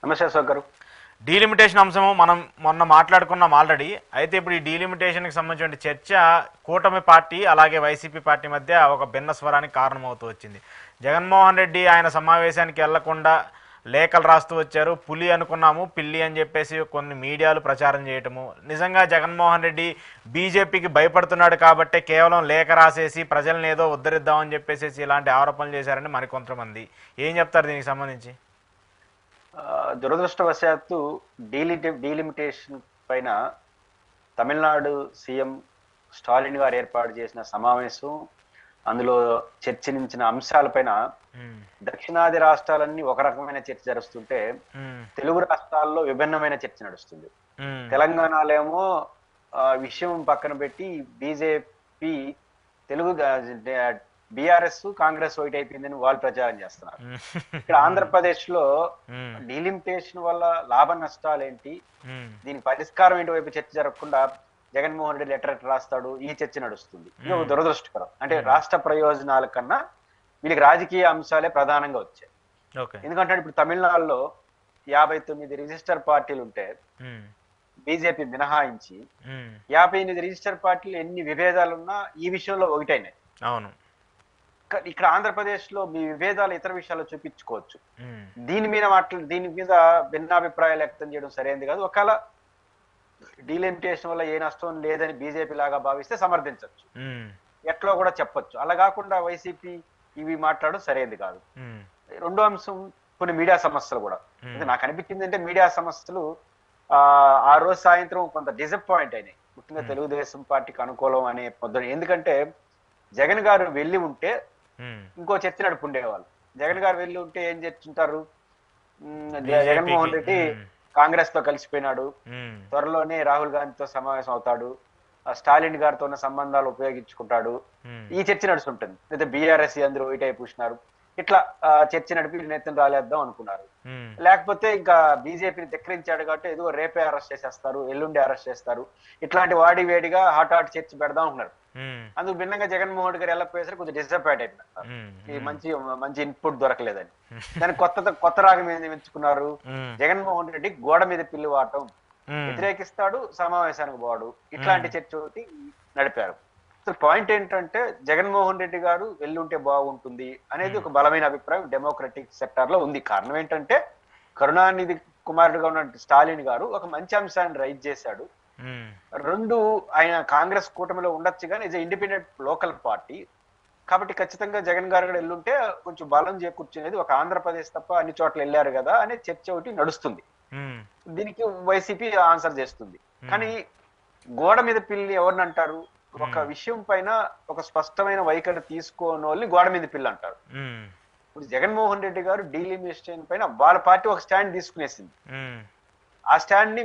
నమస్తే అశోక్ గారు. డీలిమిటేషన్ అంశము మనం మొన్న మాట్లాడుకున్నాం ఆల్రెడీ. అయితే ఇప్పుడు ఈ డీలిమిటేషన్కి సంబంధించిన చర్చ కూటమి పార్టీ అలాగే వైసీపీ పార్టీ మధ్య ఒక భిన్న స్వరానికి కారణమవుతూ వచ్చింది. జగన్మోహన్ రెడ్డి ఆయన సమావేశానికి వెళ్లకుండా లేఖలు రాస్తూ వచ్చారు. పులి అనుకున్నాము పిల్లి అని చెప్పేసి కొన్ని మీడియాలు ప్రచారం చేయటము, నిజంగా జగన్మోహన్ రెడ్డి బీజేపీకి భయపడుతున్నాడు కాబట్టే కేవలం లేఖ రాసేసి ప్రజల్ని ఏదో ఉద్ధరిద్దామని చెప్పేసి ఇలాంటి ఆరోపణలు చేశారని మరికొంతమంది. ఏం చెప్తారు దీనికి సంబంధించి? దురదృష్టవశాత్తు డీలిమిటేషన్ పైన తమిళనాడు సీఎం స్టాలిన్ గారు ఏర్పాటు చేసిన సమావేశం, అందులో చర్చించిన అంశాలపైన దక్షిణాది రాష్ట్రాలన్నీ ఒక రకమైన చర్చ జరుస్తుంటే తెలుగు రాష్ట్రాల్లో విభిన్నమైన చర్చ నడుస్తుంది. తెలంగాణలో ఏమో విషయం పక్కన పెట్టి బీజేపీ తెలుగు బీఆర్ఎస్ కాంగ్రెస్ ఒకటి అయిపోయిందని వాళ్ళు ప్రచారం చేస్తున్నారు. ఇక్కడ ఆంధ్రప్రదేశ్ లో డీలిమిటేషన్ వల్ల లాభ నష్టాలు ఏంటి, దీనికి పరిష్కారం ఏంటి వైపు చర్చ జరగకుండా జగన్మోహన్ రెడ్డి లెటర్ రాస్తాడు, ఈ చర్చ నడుస్తుంది. ఇది ఒక దురదృష్టకరం. అంటే రాష్ట్ర ప్రయోజనాల కన్నా వీళ్ళకి రాజకీయ అంశాలే ప్రధానంగా వచ్చాయి. ఎందుకంటే ఇప్పుడు తమిళనాడులో 59 రిజిస్టర్ పార్టీలు ఉంటే బీజేపీ మినహాయించి 58 రిజిస్టర్ పార్టీలు ఎన్ని విభేదాలున్నా ఈ విషయంలో ఒకటైనాయి. అవును. ఇక్కడ ఆంధ్రప్రదేశ్ లో మీ విభేదాలు ఇతర విషయాల్లో చూపించుకోవచ్చు. దీని మీద భిన్నాభిప్రాయాలు వ్యక్తం చేయడం సరైనది కాదు. ఒకవేళ డీలిమిటేషన్ వల్ల ఏ నష్టం లేదని బీజేపీ లాగా భావిస్తే సమర్థించవచ్చు, ఎట్లో కూడా చెప్పొచ్చు. అలా కాకుండా వైసీపీ ఇవి మాట్లాడడం సరైనది కాదు. రెండో అంశం కొన్ని మీడియా సమస్యలు కూడా. నాకు అనిపించింది అంటే మీడియా సమస్యలు ఆ రోజు సాయంత్రం కొంత డిసప్పాయింట్ అయినాయి, ముఖ్యంగా తెలుగుదేశం పార్టీకి అనుకూలం అనే పొద్దున. ఎందుకంటే జగన్ గారు వెళ్ళి ఉంటే ఇంకో చర్చ నడుపుండేవాళ్ళు. జగన్ గారు వెళ్ళి ఉంటే ఏం చర్చింటారు, జగన్మోహన్ రెడ్డి కాంగ్రెస్ తో కలిసిపోయినాడు, త్వరలోనే రాహుల్ గాంధీతో సమావేశం అవుతాడు, స్టాలిన్ గారితో ఉన్న సంబంధాలు ఉపయోగించుకుంటాడు, ఈ చర్చ నడుస్తుంటుంది. లేదా బీఆర్ఎస్ అందరూ ఒకటే పూసినారు, ఇట్లా చర్చ నడిపి నేతను రాలేద్దాం అనుకున్నారు. లేకపోతే ఇంకా బీజేపీని ధిక్కరించాడు కాబట్టి ఏదో రేపే అరెస్ట్ చేసేస్తారు, ఎల్లుండి అరెస్ట్ చేస్తారు, ఇట్లాంటి వాడి వేడిగా హాట్ చర్చ పెడదాం అనుకున్నారు. అందుకు భిన్నంగా జగన్మోహన్ రెడ్డి గారు వెళ్ళకపోయేసరికి కొంచెం డిసప్పాయింట్ అయిపోయినారు. ఈ మంచి ఇన్పుట్ దొరకలేదని దానికి కొత్త రాగం ఏంది ఎంచుకున్నారు. జగన్మోహన్ రెడ్డి గోడ మీద పిల్లి వాడటం, వ్యతిరేకిస్తాడు, సమావేశానికి పోవడు, ఇట్లాంటి చర్చ ఒకటి నడిపారు. పాయింట్ ఏంటంటే జగన్మోహన్ రెడ్డి గారు వెళ్ళుంటే బాగుంటుంది అనేది ఒక బలమైన అభిప్రాయం డెమోక్రటిక్ సెక్టార్ లో ఉంది. కారణం ఏంటంటే కరుణానిధి కుమారుడుగా ఉన్న స్టాలిన్ గారు ఒక మంచి అంశాన్ని రైజ్ చేశాడు. రెండు, ఆయన కాంగ్రెస్ కూటమిలో ఉండొచ్చు కానీ ఇది ఇండిపెండెంట్ లోకల్ పార్టీ కాబట్టి ఖచ్చితంగా జగన్ గారు కూడా వెళ్ళుంటే కొంచెం బలం చేకూర్చునేది. ఒక ఆంధ్రప్రదేశ్ తప్ప అన్ని చోట్ల వెళ్ళారు కదా అనే చర్చ ఒకటి నడుస్తుంది. దీనికి వైసీపీ ఆన్సర్ చేస్తుంది. కానీ గోడ మీద పిల్లి ఎవరిని అంటారు? ఒక విషయం పైన ఒక స్పష్టమైన వైఖరి తీసుకోని వాళ్ళని గోడ మీద పిల్లి అంటారు. ఇప్పుడు జగన్మోహన్ రెడ్డి గారు డీలిమిటేషన్ పైన వాళ్ళ పార్టీ ఒక స్టాండ్ తీసుకునేసింది. ఆ స్టాండ్ ని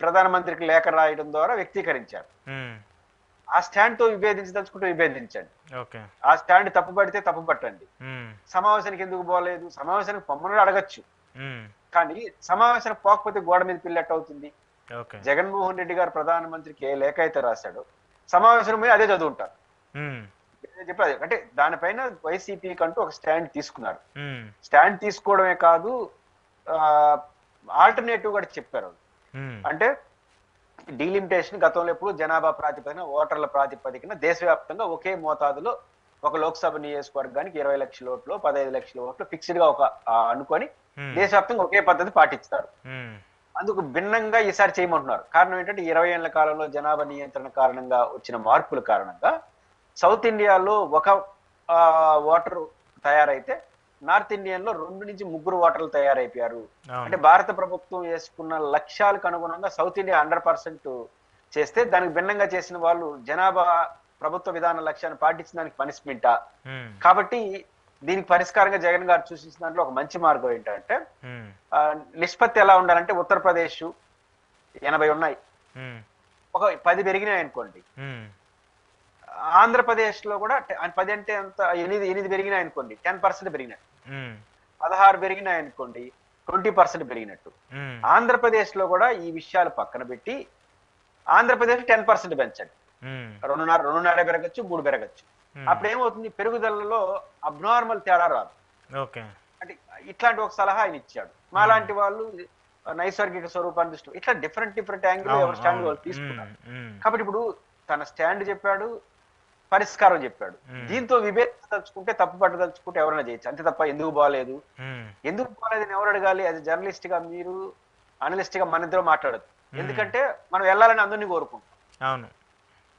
ప్రధానమంత్రికి లేఖ రాయడం ద్వారా వ్యక్తీకరించారు. ఆ స్టాండ్ తో విభేదించదలుచుకుంటూ విభేదించండి, ఆ స్టాండ్ తప్పుపడితే తప్పు పట్టండి. సమావేశానికి ఎందుకు పోలేదు, సమావేశానికి పొమ్మని అడగచ్చు, కానీ సమావేశానికి పోకపోతే గోడ మీద పిల్లెట్ అవుతుంది. జగన్మోహన్ రెడ్డి గారు ప్రధానమంత్రికి ఏ లేఖ అయితే రాశాడో సమావేశం మీద అదే చదువుంటారు. చెప్పారు అంటే దానిపైన వైసీపీ కంటూ ఒక స్టాండ్ తీసుకున్నారు. స్టాండ్ తీసుకోవడమే కాదు, ఆల్టర్నేటివ్ కూడా చెప్పారు. అంటే డీలిమిటేషన్ గతంలో ఎప్పుడు జనాభా ప్రాతిపదికన, ఓటర్ల ప్రాతిపదికన దేశవ్యాప్తంగా ఒకే మోతాదులో ఒక లోక్సభ నియోజకవర్గానికి 20 లక్షల ఓట్లు, 15 లక్షల ఓట్లు ఫిక్స్డ్ గా ఒక అనుకొని దేశవ్యాప్తంగా ఒకే పద్ధతి పాటిస్తారు. అందుకు భిన్నంగా ఈసారి చేయమంటున్నారు. కారణం ఏంటంటే 20 ఏళ్ల కాలంలో జనాభా నియంత్రణ కారణంగా వచ్చిన మార్పుల కారణంగా సౌత్ ఇండియాలో ఒక ఓటరు తయారైతే నార్త్ ఇండియన్ లో 2 నుంచి 3 ఓటర్లు తయారైపోయారు. అంటే భారత ప్రభుత్వం వేసుకున్న లక్ష్యాలకు అనుగుణంగా సౌత్ ఇండియా 100% చేస్తే దానికి భిన్నంగా చేసిన వాళ్ళు జనాభా ప్రభుత్వ విధాన లక్ష్యాన్ని పాటించిన దానికి పనిష్మెంటా? కాబట్టి దీనికి పరిష్కారంగా జగన్ గారు సూచించిన దాంట్లో ఒక మంచి మార్గం ఏంటంటే నిష్పత్తి ఎలా ఉండాలంటే ఉత్తరప్రదేశ్ 80 ఉన్నాయి, ఒక 10 పెరిగినాయి అనుకోండి. ఆంధ్రప్రదేశ్ లో కూడా 10 అంటే అంత 8 పెరిగినాయి అనుకోండి, 10% పెరిగినట్టు. 16 పెరిగినాయి అనుకోండి, 20% పెరిగినట్టు. ఆంధ్రప్రదేశ్ లో కూడా ఈ విషయాలు పక్కన పెట్టి ఆంధ్రప్రదేశ్ 10% పెంచండి, 2.5 పెరగచ్చు, 3 పెరగచ్చు. అప్పుడు ఏమవుతుంది, పెరుగుదలలో అబ్నార్మల్ తేడా రాదు. అంటే ఇట్లాంటి ఒక సలహా ఆయన ఇచ్చాడు. మాలాంటి వాళ్ళు నైసర్గిక స్వరూపాన్ని దృష్టి ఇట్లా డిఫరెంట్ యాంగిల్ ఎవరు స్టాండ్ వాళ్ళు తీసుకున్నారు. కాబట్టి ఇప్పుడు తన స్టాండ్ చెప్పాడు, పరిష్కారం చెప్పాడు. దీంతో విభేదించదలుచుకుంటే, తప్పు పట్టదలుచుకుంటే ఎవరైనా చేయొచ్చు, అంతే తప్ప ఎందుకు బాగాలేదు ఎందుకు బాగాలేదని ఎవరు అడగాలి? అది జర్నలిస్ట్ గా మీరు, అనలిస్ట్ గా మన ఇద్దరు మాట్లాడదు. ఎందుకంటే మనం వెళ్ళాలని అందరినీ కోరుకుంటాం. అవును.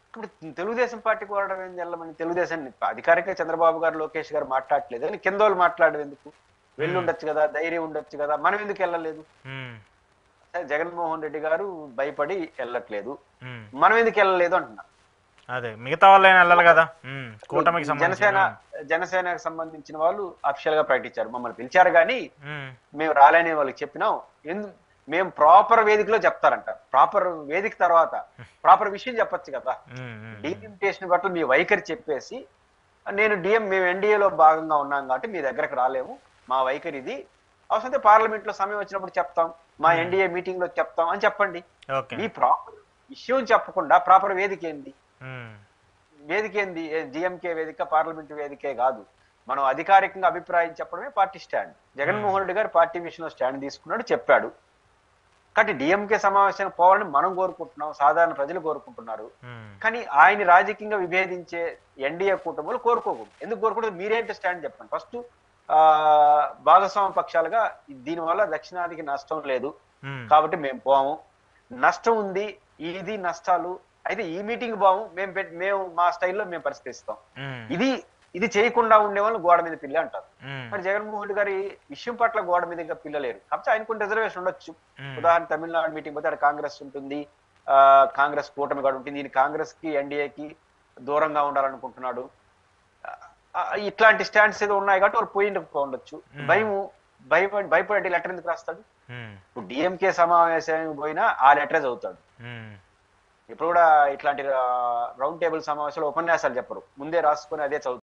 ఇప్పుడు తెలుగుదేశం పార్టీ కోరడం ఏంది? వెళ్ళమని తెలుగుదేశాన్ని అధికారికంగా చంద్రబాబు గారు, లోకేష్ గారు మాట్లాడలేదు అని కింద వాళ్ళు మాట్లాడడం ఎందుకు? వెళ్ళి ఉండొచ్చు కదా, ధైర్యం ఉండొచ్చు కదా, మనం ఎందుకు వెళ్ళలేదు? జగన్మోహన్ రెడ్డి గారు భయపడి వెళ్ళట్లేదు, మనం ఎందుకు వెళ్ళలేదు అంటున్నా. అదే మిగతా వాళ్ళైనా వెళ్ళాలి కదా. కూటమికి జనసేనకు సంబంధించిన వాళ్ళు అఫిషియల్ గా ప్రకటించారు, మమ్మల్ని పిలిచారు కానీ మేము రాలేని వాళ్ళకి చెప్పినాం. మేము ప్రాపర్ వేదికలో చెప్తారంట. ప్రాపర్ వేదిక తర్వాత ప్రాపర్ విషయం చెప్పొచ్చు కదా. డీలిమిటేషన్ పట్ల మీ వైఖరి చెప్పేసి, మేము ఎన్డీఏలో భాగంగా ఉన్నాం కాబట్టి మీ దగ్గరకు రాలేము, మా వైఖరి ఇది, అవసరమైతే పార్లమెంట్ లో సమయం వచ్చినప్పుడు చెప్తాం, మా ఎన్డీఏ మీటింగ్ లో చెప్తాం అని చెప్పండి. మీ ప్రాపర్ విషయం చెప్పకుండా ప్రాపర్ వేదిక ఏంది? జిఎంకే వేదిక, పార్లమెంట్ వేదికే కాదు. మనం అధికారికంగా అభిప్రాయం చెప్పడమే పార్టీ స్టాండ్. జగన్మోహన్ రెడ్డి గారు పార్టీ విషయంలో స్టాండ్ తీసుకున్నాడు, చెప్పాడు. కాబట్టి డిఎంకే సమావేశానికి పోవాలని మనం కోరుకుంటున్నాం, సాధారణ ప్రజలు కోరుకుంటున్నారు. కానీ ఆయన రాజకీయంగా విభేదించే ఎన్డీఏ కూటములు కోరుకోకూడదు. ఎందుకు కోరుకుంటుంది? మీరేంటి స్టాండ్ చెప్పండి. ఫస్ట్ భాగస్వామ్య పక్షాలుగా దీనివల్ల దక్షిణాదికి నష్టం లేదు కాబట్టి మేము పోము, నష్టం ఉంది, ఇది నష్టాలు అయితే ఈ మీటింగ్ బాము, మేము మా స్టైల్లో మేము పరిష్కరిస్తాం, ఇది చేయకుండా ఉండే వాళ్ళు గోడ మీద పిల్లి అంటారు. మరి జగన్మోహన్ రెడ్డి గారి విషయం పట్ల గోడ మీద పిల్లలేరు కాబట్టి ఆయనకు కొన్ని రిజర్వేషన్ ఉండొచ్చు. ఉదాహరణ తమిళనాడు మీటింగ్ పోతే అక్కడ కాంగ్రెస్ ఉంటుంది, కాంగ్రెస్ కూటమి కూడా ఉంటుంది, ఈయన కాంగ్రెస్ కి ఎన్డీఏకి దూరంగా ఉండాలనుకుంటున్నాడు. ఇట్లాంటి స్టాండ్స్ ఏదో ఉన్నాయి కాబట్టి వాళ్ళు ఉండొచ్చు. భయపడే లెటర్ ఎందుకు రాస్తాడు? ఇప్పుడు డిఎంకే సమావేశానికి పోయినా ఆ లెటరే చదువుతాడు. ఇప్పుడు కూడా ఇట్లాంటి రౌండ్ టేబుల్ సమావేశాలు ఉపన్యాసాలు చెప్పరు, ముందే రాసుకొని అదే చదువుతారు.